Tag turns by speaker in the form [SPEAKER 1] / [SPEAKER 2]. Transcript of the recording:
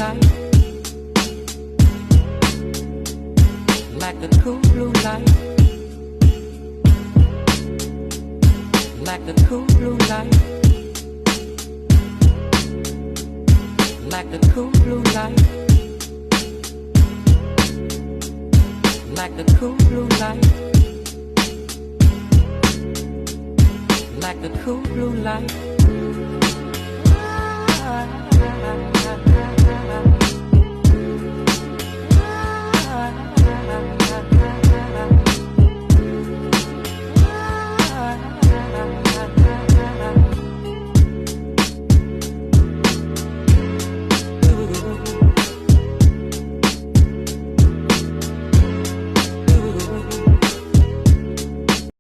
[SPEAKER 1] light, like the cool blue light, like the cool blue light, like the cool blue light, like the cool blue light, like the cool blue light.